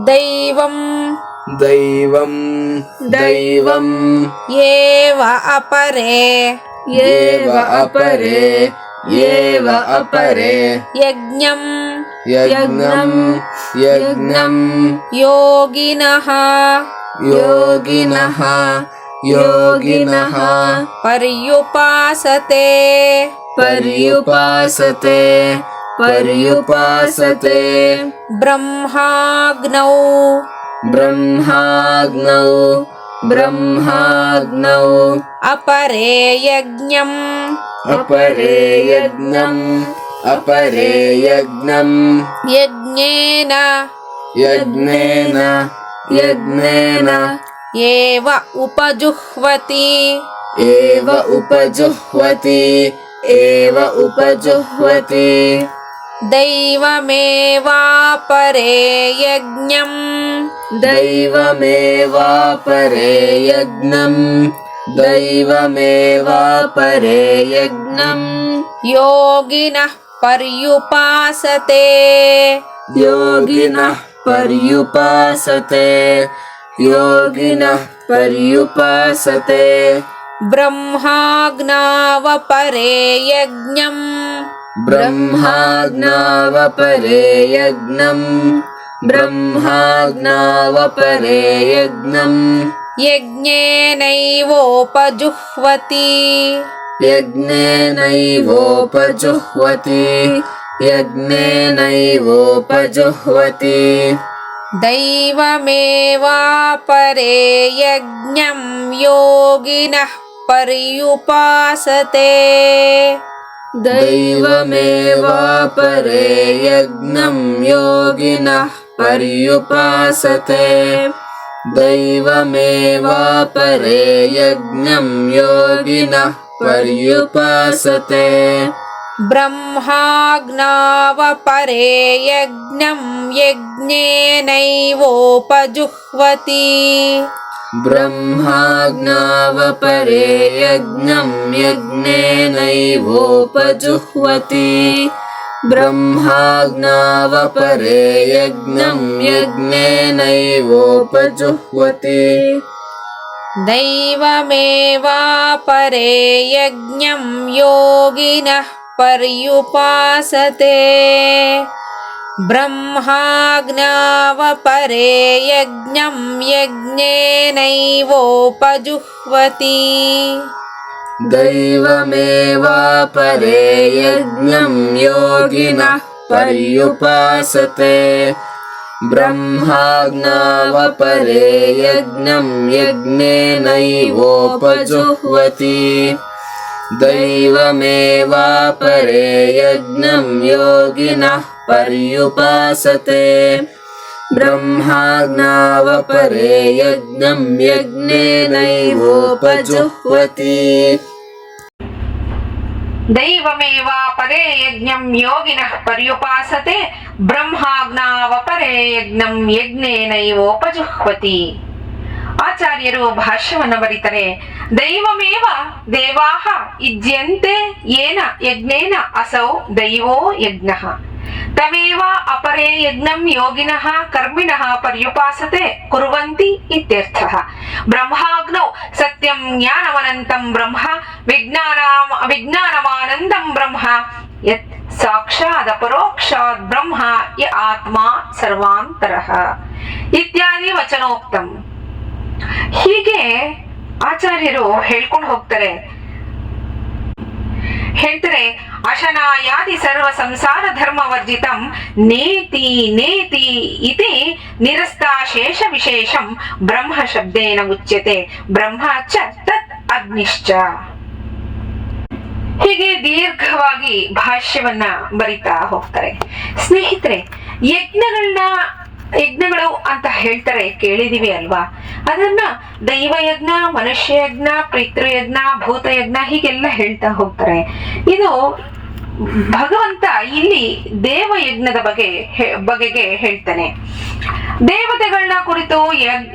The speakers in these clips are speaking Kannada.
दैवं दैवं दैवं येव अपरे येव अपरे येव अपरे यज्ञं यज्ञं यज्ञं योगिनः योगिनः योगिनः पर्युपासते पर्युपासते पर्युपासते ब्रह्माग्नौ ब्रह्माग्नौ ब्रह्माग्नौ अपरे यज्ञम् अपरे यज्ञम् अपरे यज्ञम् यज्ञेन यज्ञेन यज्ञेन एव उपजुह्वति एव उपजुह्वति एव उपजुह्वति दैवमेवापरे यज्ञम् दैवमेवापरे यज्ञम् दैवमेवापरे यज्ञम् योगिनः पर्युपासते योगिनः पर्युपासते योगिनः पर्युपासते ब्रह्माग्नावपरे यज्ञम् ब्रह्माग्नावपरे यज्ञम् ब्रह्माग्नावपरे यज्ञम् यज्ञेनैवोपजुह्वति यज्ञेनैवोपजुह्वति यज्ञेनैवोपजुह्वति दैवमेवापरे यज्ञम् योगिनः पर्युपासते दैवमेवापरे यज्ञं योगिनः पर्युपासते दैवमेवापरे यज्ञं योगिनः पर्युपासते ब्रह्माग्नावपरे यज्ञम् यज्ञेनैवोपजुह्वति ब्रह्माग्नावपरे यज्ञं यज्ञेनैवोपजुह्वति ब्रह्माग्नावपरे यज्ञं यज्ञेनैवोपजुह्वति दैवमेवापरे यज्ञम् योगिनः पर्युपासते ब्रह्माग्नावपरे यज्ञम् यज्ञेनैवोपजुह्वति दैवमेवापरे यज्ञं योगिनः पर्युपासते ब्रह्माग्नावपरे यज्ञं यज्ञेनैवोपजुह्वति दैवमेवापरे यज्ञं योगिनः पर्युपासते ब्रह्माग्नावपरे यज्ञं यज्ञेनैवोपजुह्वति दैवमेवापरे यज्ञम् योगिनः पर्युपासते ಬ್ರಹ್ಮಾಗ್ನಾವಪರೆ ಯಜ್ಞಂ ಯಜ್ಞೇನೈವೋಪಜುಹ್ವತಿ. ಆಚಾರ್ಯರು ಭಾಷ್ಯವನ್ನು ಬರೀತಾರೆ. ದೈವಮೇವ ದೇವಾಹ ಇಜ್ಯಂತೆ ಯೇನ ಯಜ್ಞೇನ ಅಸೌ ದೈವೋ ಯಜ್ಞಃ ತಮೇವ ಅಪರೇ ಯಜ್ಞಂ ಯೋಗಿನಃ ಕರ್ಮಿಣಃ ಪರ್ಯುಪಾಸತೆ ಕುರ್ವಂತಿ ಇತ್ಯರ್ಥಃ. ಬ್ರಹ್ಮಾಗ್ನೌ ಸತ್ಯಂ ಜ್ಞಾನಮನಂತಂ ಬ್ರಹ್ಮ ವಿಜ್ಞಾನಮಾನಂದಂ ಬ್ರಹ್ಮ ಯತ್ ಸಾಕ್ಷಾತ್ ಪರೋಕ್ಷಾತ್ ಬ್ರಹ್ಮ ಯ ಆತ್ಮ ಸರ್ವಾಂತರಃ ಇತ್ಯಾದಿ ವಚನೋಕ್ತಂ. ಹೀಗೆ ಆಚಾರ್ಯರು ಹೇಳ್ಕೊಂಡು ಹೇಳ್ತಾರೆ ಅಶನಾಯಾದಿ ಸರ್ವ ಸಂಸಾರ ಧರ್ಮ ವರ್ಜಿತಂ ನೇತಿ ನೇತಿ ಇತಿ ನಿರಸ್ತಾಶೇಷ ವಿಶೇಷಂ ಬ್ರಹ್ಮ ಶಬ್ದೇನ ಉಚ್ಯತೆ ಬ್ರಹ್ಮ ಚ ತತ್ ಅಗ್ನಿಶ್ಚ. ಹೀಗೆ ದೀರ್ಘವಾಗಿ ಭಾಷ್ಯವನ್ನ ಬರಿತಾ ಹೋಗ್ತಾರೆ. ಸ್ನೇಹಿತರೆ, ಯಜ್ಞಗಳು ಅಂತ ಹೇಳ್ತಾರೆ, ಕೇಳಿದೀವಿ ಅಲ್ವಾ? ಅದನ್ನ ದೈವಯಜ್ಞ, ಮನುಷ್ಯಯಜ್ಞ, ಪಿತೃಯಜ್ಞ, ಭೂತಯಜ್ಞ ಹೀಗೆಲ್ಲ ಹೇಳ್ತಾ ಹೋಗ್ತಾರೆ. ಇದು ಭಗವಂತ ಇಲ್ಲಿ ದೇವಯಜ್ಞದ ಬಗೆಗೆ ಹೇಳ್ತಾನೆ. ದೇವತೆಗಳನ್ನ ಕುರಿತು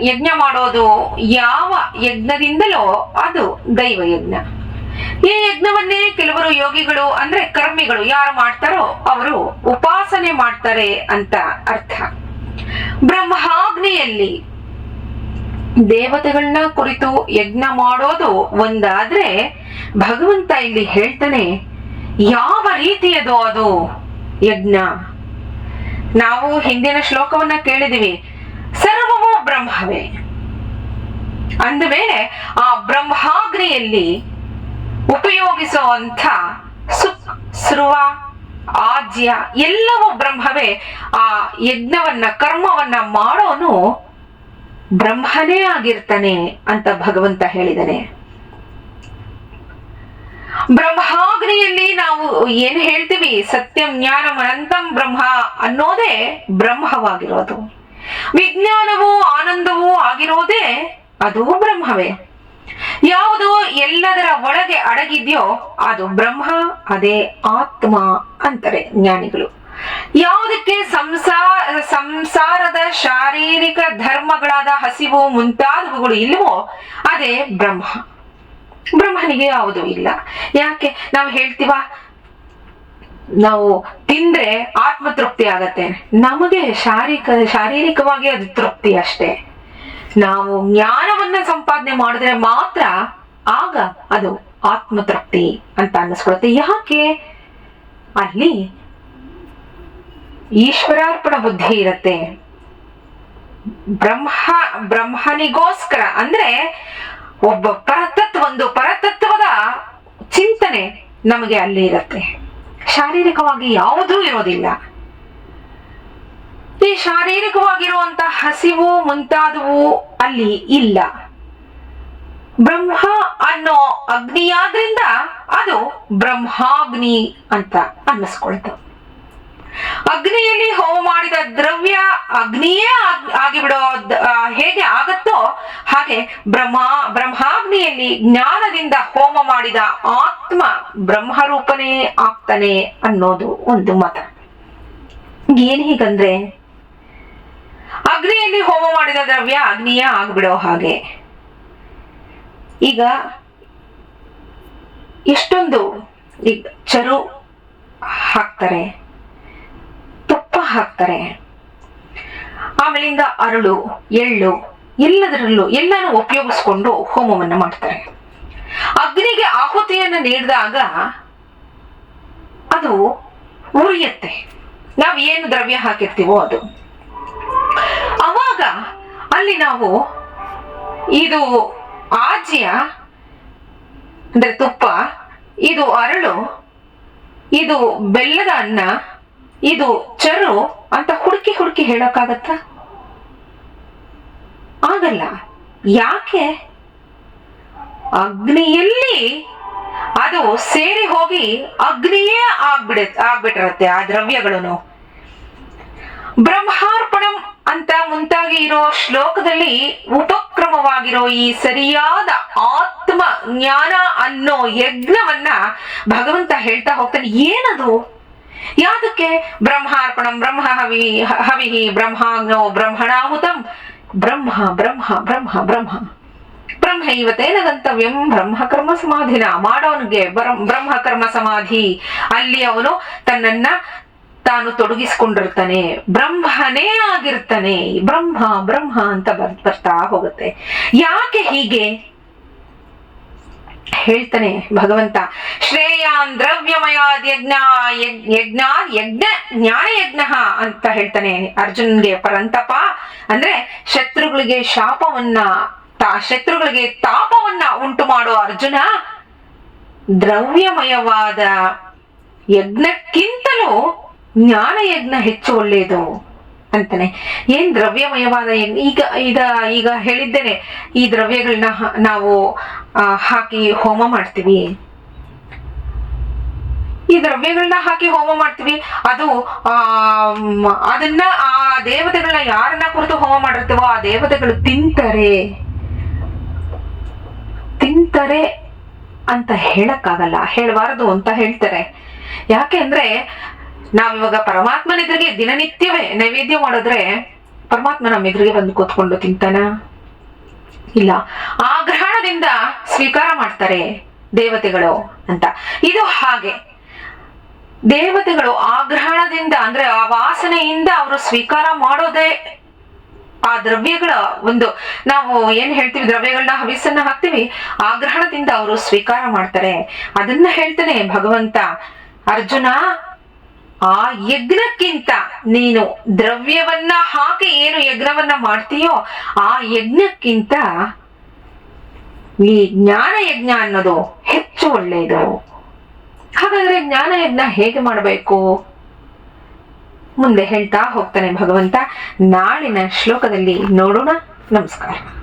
ಯಜ್ಞ ಮಾಡೋದು ಯಾವ ಯಜ್ಞದಿಂದಲೋ ಅದು ದೈವಯಜ್ಞ. ಈ ಯಜ್ಞವನ್ನೇ ಕೆಲವರು ಯೋಗಿಗಳು ಅಂದ್ರೆ ಕರ್ಮಿಗಳು ಯಾರು ಮಾಡ್ತಾರೋ ಅವರು ಉಪಾಸನೆ ಮಾಡ್ತಾರೆ ಅಂತ ಅರ್ಥ. ಬ್ರಹ್ಮಾಗ್ನಿಯಲ್ಲಿ ದೇವತೆಗಳನ್ನ ಕುರಿತು ಯಜ್ಞ ಮಾಡೋದು ಒಂದಾದ್ರೆ, ಭಗವಂತ ಇಲ್ಲಿ ಹೇಳ್ತಾನೆ ಯಾವ ರೀತಿಯದು ಅದು ಯಜ್ಞ. ನಾವು ಹಿಂದಿನ ಶ್ಲೋಕವನ್ನ ಕೇಳಿದಿವಿ, ಸರ್ವವೂ ಬ್ರಹ್ಮವೇ ಅಂದಮೇಲೆ ಆ ಬ್ರಹ್ಮಾಗ್ನಿಯಲ್ಲಿ ಉಪಯೋಗಿಸುವಂಥ ಸ್ರುವ ಆಜ್ಯ ಎಲ್ಲವೂ ಬ್ರಹ್ಮವೇ. ಆ ಯಜ್ಞವನ್ನ ಕರ್ಮವನ್ನ ಮಾಡೋನು ಬ್ರಹ್ಮನೇ ಆಗಿರ್ತಾನೆ ಅಂತ ಭಗವಂತ ಹೇಳಿದಾನೆ. ಬ್ರಹ್ಮಾಗ್ನಿಯಲ್ಲಿ ನಾವು ಏನ್ ಹೇಳ್ತೀವಿ, ಸತ್ಯಂ ಜ್ಞಾನಂ ಅನಂತಂ ಬ್ರಹ್ಮ ಅನ್ನೋದೇ ಬ್ರಹ್ಮವಾಗಿರೋದು. ವಿಜ್ಞಾನವೂ ಆನಂದವೂ ಆಗಿರೋದೇ ಅದು ಬ್ರಹ್ಮವೇ. ಯಾವುದು ಎಲ್ಲದರ ಒಳಗೆ ಅಡಗಿದ್ಯೋ ಅದು ಬ್ರಹ್ಮ, ಅದೇ ಆತ್ಮ ಅಂತಾರೆ ಜ್ಞಾನಿಗಳು. ಯಾವುದಕ್ಕೆ ಸಂಸಾರದ ಶಾರೀರಿಕ ಧರ್ಮಗಳಾದ ಹಸಿವು ಮುಂತಾದವುಗಳು ಇಲ್ವೋ ಅದೇ ಬ್ರಹ್ಮ. ಬ್ರಹ್ಮನಿಗೆ ಯಾವುದೂ ಇಲ್ಲ. ಯಾಕೆ ನಾವು ಹೇಳ್ತೀವ, ನಾವು ತಿಂದ್ರೆ ಆತ್ಮತೃಪ್ತಿ ಆಗತ್ತೆ, ನಮಗೆ ಶಾರೀರಿಕವಾಗಿ ಅದು ತೃಪ್ತಿ ಅಷ್ಟೇ. ನಾವು ಜ್ಞಾನವನ್ನ ಸಂಪಾದನೆ ಮಾಡಿದ್ರೆ ಮಾತ್ರ ಆಗ ಅದು ಆತ್ಮತೃಪ್ತಿ ಅಂತ ಅನ್ನಿಸ್ಕೊಳುತ್ತೆ. ಯಾಕೆ? ಅಲ್ಲಿ ಈಶ್ವರಾರ್ಪಣ ಬುದ್ಧಿ ಇರತ್ತೆ. ಬ್ರಹ್ಮನಿಗೋಸ್ಕರ ಅಂದ್ರೆ ಒಬ್ಬ ಒಂದು ಪರತತ್ವದ ಚಿಂತನೆ ನಮಗೆ ಅಲ್ಲಿ ಇರತ್ತೆ. ಶಾರೀರಿಕವಾಗಿ ಯಾವುದೂ ಇರೋದಿಲ್ಲ. ಈ ಶಾರೀರಿಕವಾಗಿರುವಂತ ಹಸಿವು ಮುಂತಾದವು ಅಲ್ಲಿ ಇಲ್ಲ. ಬ್ರಹ್ಮ ಅನ್ನೋ ಅಗ್ನಿಯಾದ್ರಿಂದ ಅದು ಬ್ರಹ್ಮಾಗ್ನಿ ಅಂತ ಅನ್ನಿಸ್ಕೊಳ್ತು. ಅಗ್ನಿಯಲ್ಲಿ ಹೋಮ ಮಾಡಿದ ದ್ರವ್ಯ ಅಗ್ನಿಯೇ ಆಗಿಬಿಡೋ ಹೇಗೆ ಆಗತ್ತೋ ಹಾಗೆ ಬ್ರಹ್ಮಾಗ್ನಿಯಲ್ಲಿ ಜ್ಞಾನದಿಂದ ಹೋಮ ಮಾಡಿದ ಆತ್ಮ ಬ್ರಹ್ಮರೂಪನೇ ಆಗ್ತಾನೆ ಅನ್ನೋದು ಒಂದು ಮತ. ಏನ್ ಹೀಗಂದ್ರೆ, ಅಗ್ನಿಯಲ್ಲಿ ಹೋಮ ಮಾಡಿದ ದ್ರವ್ಯ ಅಗ್ನಿಯೇ ಆಗ್ಬಿಡೋ ಹಾಗೆ. ಈಗ ಎಷ್ಟೊಂದು ಚರು ಹಾಕ್ತಾರೆ, ತುಪ್ಪ ಹಾಕ್ತಾರೆ, ಆಮೇಲಿಂದ ಅರಳು, ಎಳ್ಳು ಎಲ್ಲಾನು ಉಪಯೋಗಿಸ್ಕೊಂಡು ಹೋಮವನ್ನ ಮಾಡ್ತಾರೆ. ಅಗ್ನಿಗೆ ಆಹುತಿಯನ್ನು ನೀಡಿದಾಗ ಅದು ಉರಿಯತ್ತೆ. ನಾವ್ ಏನು ದ್ರವ್ಯ ಹಾಕಿರ್ತೀವೋ ಅದು. ಅವಾಗ ಅಲ್ಲಿ ನಾವು ಇದು ಆಜ್ಯ ಅಂದ್ರೆ ತುಪ್ಪ, ಇದು ಅರಳು, ಇದು ಬೆಲ್ಲದ ಅನ್ನ, ಇದು ಚರು ಅಂತ ಹುಡುಕಿ ಹೇಳಕ್ಕಾಗತ್ತ? ಆಗಲ್ಲ. ಯಾಕೆ? ಅಗ್ನಿಯಲ್ಲಿ ಅದು ಸೇರಿ ಹೋಗಿ ಅಗ್ನಿಯೇ ಆಗ್ಬಿಟ್ಟಿರತ್ತೆ ಆ ದ್ರವ್ಯಗಳನ್ನು. ಬ್ರಹ್ಮಾರ್ಪಣಂ ಅಂತ ಮುಂತಾಗಿ ಇರೋ ಶ್ಲೋಕದಲ್ಲಿ ಉಪಕ್ರಮವಾಗಿರೋ ಈ ಸರಿಯಾದ ಆತ್ಮ ಜ್ಞಾನ ಅನ್ನೋ ಯಜ್ಞವನ್ನ ಭಗವಂತ ಹೇಳ್ತಾ ಹೋಗ್ತಾನೆ. ಏನದು? ಯಾದಕ್ಕೆ? ಬ್ರಹ್ಮಾರ್ಪಣಂ ಬ್ರಹ್ಮ ಹವಿಹಿ ಬ್ರಹ್ಮಾಗ್ನೋ ಬ್ರಹ್ಮಣಾಹುತಂ ಬ್ರಹ್ಮ ಬ್ರಹ್ಮ ಬ್ರಹ್ಮ ಬ್ರಹ್ಮ ಬ್ರಹ್ಮೈವತೇನ ಗಂತವ್ಯಂ ಬ್ರಹ್ಮಕರ್ಮ ಸಮಾಧಿನ. ಮಾಡೋನ್ಗೆ ಬ್ರಹ್ಮಕರ್ಮ ಸಮಾಧಿ, ಅಲ್ಲಿ ಅವನು ತನ್ನನ್ನ ತಾನು ತೊಡಗಿಸ್ಕೊಂಡಿರ್ತಾನೆ, ಬ್ರಹ್ಮನೇ ಆಗಿರ್ತಾನೆ. ಬ್ರಹ್ಮ ಬ್ರಹ್ಮ ಅಂತ ಬರ್ತಾ ಹೋಗುತ್ತೆ. ಯಾಕೆ ಹೀಗೆ ಹೇಳ್ತಾನೆ ಭಗವಂತ? ಶ್ರೇಯಾನ್ ದ್ರವ್ಯಮಯಾದ್ ಯಜ್ಞ ಜ್ಞಾನ ಯಜ್ಞ ಅಂತ ಹೇಳ್ತಾನೆ ಅರ್ಜುನ್ಗೆ. ಪರಂತಪ ಅಂದ್ರೆ ಶತ್ರುಗಳಿಗೆ ಶತ್ರುಗಳಿಗೆ ತಾಪವನ್ನ ಉಂಟು ಮಾಡೋ ಅರ್ಜುನ, ದ್ರವ್ಯಮಯವಾದ ಯಜ್ಞಕ್ಕಿಂತಲೂ ಜ್ಞಾನ ಯಜ್ಞ ಹೆಚ್ಚು ಒಳ್ಳೆಯದು ಅಂತಾನೆ. ಏನ್ ದ್ರವ್ಯಮಯವಾದ ಈಗ ಹೇಳಿದ್ದೇನೆ, ಈ ದ್ರವ್ಯಗಳನ್ನ ನಾವು ಹಾಕಿ ಹೋಮ ಮಾಡ್ತೀವಿ. ಈ ದ್ರವ್ಯಗಳನ್ನ ಹಾಕಿ ಹೋಮ ಮಾಡ್ತೀವಿ. ಅದು ಅದನ್ನ ಆ ದೇವತೆಗಳನ್ನ ಯಾರನ್ನ ಕುರಿತು ಹೋಮ ಮಾಡಿರ್ತೀವೋ ಆ ದೇವತೆಗಳು ತಿಂತಾರೆ ಅಂತ ಹೇಳಕ್ಕಾಗಲ್ಲ, ಹೇಳಬಾರದು ಅಂತ ಹೇಳ್ತಾರೆ. ಯಾಕೆ ಅಂದ್ರೆ ನಾವಿವಾಗ ಪರಮಾತ್ಮನ ಎದುರಿಗೆ ದಿನನಿತ್ಯವೇ ನೈವೇದ್ಯ ಮಾಡಿದ್ರೆ ಪರಮಾತ್ಮ ನಮ್ಮ ಎದುರಿಗೆ ಬಂದು ಕೂತ್ಕೊಂಡು ತಿಂತಾನ? ಇಲ್ಲ. ಆಗ್ರಹಣದಿಂದ ಸ್ವೀಕಾರ ಮಾಡ್ತಾರೆ ದೇವತೆಗಳು ಅಂತ. ಇದು ಹಾಗೆ ದೇವತೆಗಳು ಆಗ್ರಹಣದಿಂದ ಅಂದ್ರೆ ಆ ವಾಸನೆಯಿಂದ ಅವರು ಸ್ವೀಕಾರ ಮಾಡೋದೇ ಆ ದ್ರವ್ಯಗಳ ಒಂದು, ನಾವು ಏನ್ ಹೇಳ್ತೀವಿ, ದ್ರವ್ಯಗಳನ್ನ ಹವಿಸನ್ನ ಹಾಕ್ತಿವಿ, ಆಗ್ರಹಣದಿಂದ ಅವರು ಸ್ವೀಕಾರ ಮಾಡ್ತಾರೆ. ಅದನ್ನ ಹೇಳ್ತಾನೆ ಭಗವಂತ, ಅರ್ಜುನ ಆ ಯಜ್ಞಕ್ಕಿಂತ ನೀನು ದ್ರವ್ಯವನ್ನ ಹಾಕಿ ಏನು ಯಜ್ಞವನ್ನ ಮಾಡ್ತೀಯೋ ಆ ಯಜ್ಞಕ್ಕಿಂತ ಈ ಜ್ಞಾನ ಯಜ್ಞ ಅನ್ನೋದು ಹೆಚ್ಚು ಒಳ್ಳೆಯದು. ಹಾಗಾದ್ರೆ ಜ್ಞಾನ ಯಜ್ಞ ಹೇಗೆ ಮಾಡಬೇಕು ಮುಂದೆ ಹೇಳ್ತಾ ಹೋಗ್ತಾನೆ ಭಗವಂತ. ನಾಳಿನ ಶ್ಲೋಕದಲ್ಲಿ ನೋಡೋಣ. ನಮಸ್ಕಾರ.